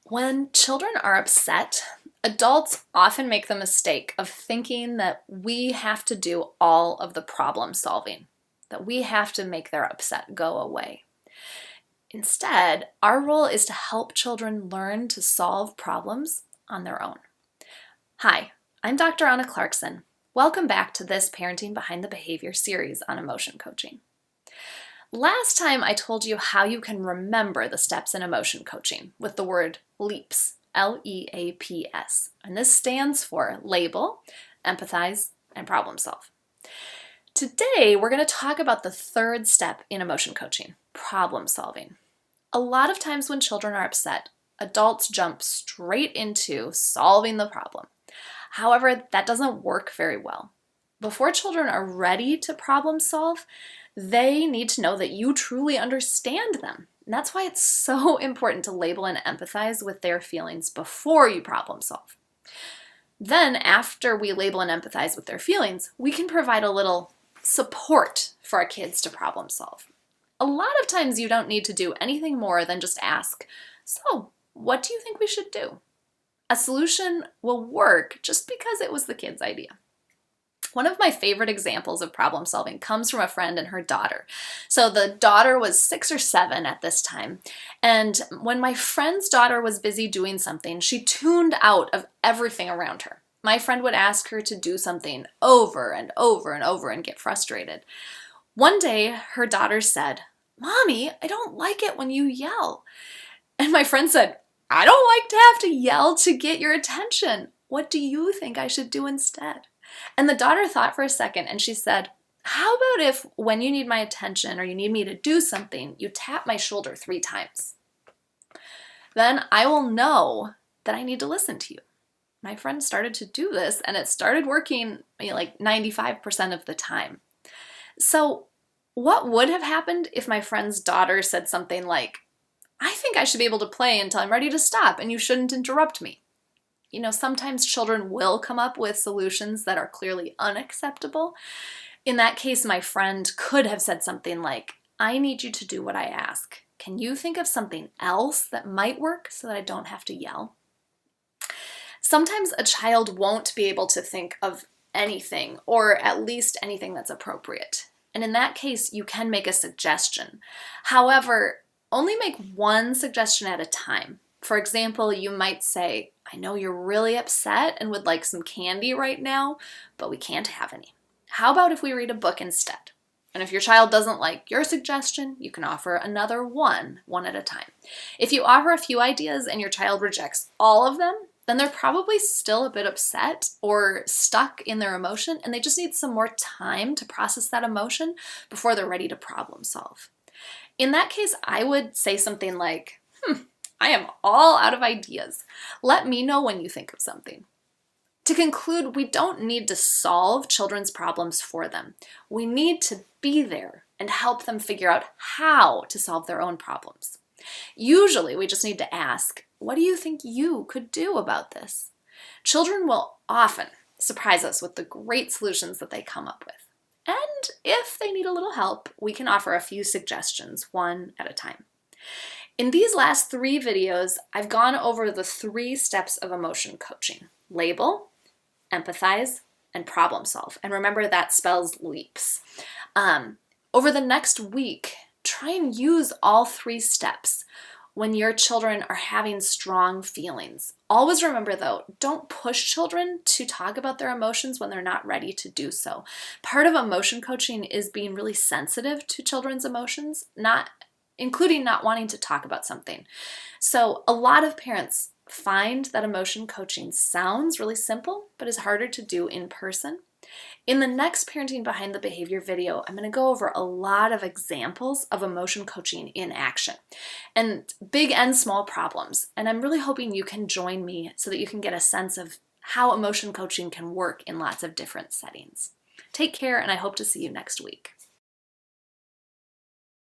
When children are upset, adults often make the mistake of thinking that we have to do all of the problem solving, that we have to make their upset go away. Instead, our role is to help children learn to solve problems on their own. Hi, I'm Dr. Anna Clarkson. Welcome back to this Parenting Behind the Behavior series on emotion coaching. Last time I told you how you can remember the steps in emotion coaching with the word LEAPS, L-E-A-P-S, and this stands for label, empathize, and problem solve. Today, we're going to talk about the third step in emotion coaching, problem solving. A lot of times when children are upset, adults jump straight into solving the problem. However, that doesn't work very well. Before children are ready to problem solve, they need to know that you truly understand them. And that's why it's so important to label and empathize with their feelings before you problem solve. Then, after we label and empathize with their feelings, we can provide a little support for our kids to problem solve. A lot of times you don't need to do anything more than just ask, "So, what do you think we should do?" A solution will work just because it was the kid's idea. One of my favorite examples of problem solving comes from a friend and her daughter. So the daughter was 6 or 7 at this time. And when my friend's daughter was busy doing something, she tuned out of everything around her. My friend would ask her to do something over and over and over and get frustrated. One day, her daughter said, "Mommy, I don't like it when you yell." And my friend said, "I don't like to have to yell to get your attention. What do you think I should do instead?" And the daughter thought for a second and she said, "How about if when you need my attention or you need me to do something, you tap my shoulder 3 times? Then I will know that I need to listen to you." My friend started to do this and it started working like 95% of the time. So what would have happened if my friend's daughter said something like, "I think I should be able to play until I'm ready to stop and you shouldn't interrupt me"? Sometimes children will come up with solutions that are clearly unacceptable. In that case, my friend could have said something like, "I need you to do what I ask. Can you think of something else that might work so that I don't have to yell?" Sometimes a child won't be able to think of anything, or at least anything that's appropriate. And in that case, you can make a suggestion. However, only make one suggestion at a time. For example, you might say, "I know you're really upset and would like some candy right now, but we can't have any. How about if we read a book instead?" And if your child doesn't like your suggestion, you can offer another one at a time. If you offer a few ideas and your child rejects all of them, then they're probably still a bit upset or stuck in their emotion, and they just need some more time to process that emotion before they're ready to problem solve. In that case, I would say something like, "I am all out of ideas. Let me know when you think of something." To conclude, we don't need to solve children's problems for them. We need to be there and help them figure out how to solve their own problems. Usually, we just need to ask, "What do you think you could do about this?" Children will often surprise us with the great solutions that they come up with. And if they need a little help, we can offer a few suggestions, one at a time. In these last 3 videos, I've gone over the 3 steps of emotion coaching: label, empathize, and problem solve. And remember, that spells LEAPS. Over the next week, try and use all 3 steps when your children are having strong feelings. Always remember though, don't push children to talk about their emotions when they're not ready to do so. Part of emotion coaching is being really sensitive to children's emotions, including not wanting to talk about something. So a lot of parents find that emotion coaching sounds really simple, but is harder to do in person. In the next Parenting Behind the Behavior video, I'm going to go over a lot of examples of emotion coaching in action, and big and small problems. And I'm really hoping you can join me so that you can get a sense of how emotion coaching can work in lots of different settings. Take care, and I hope to see you next week.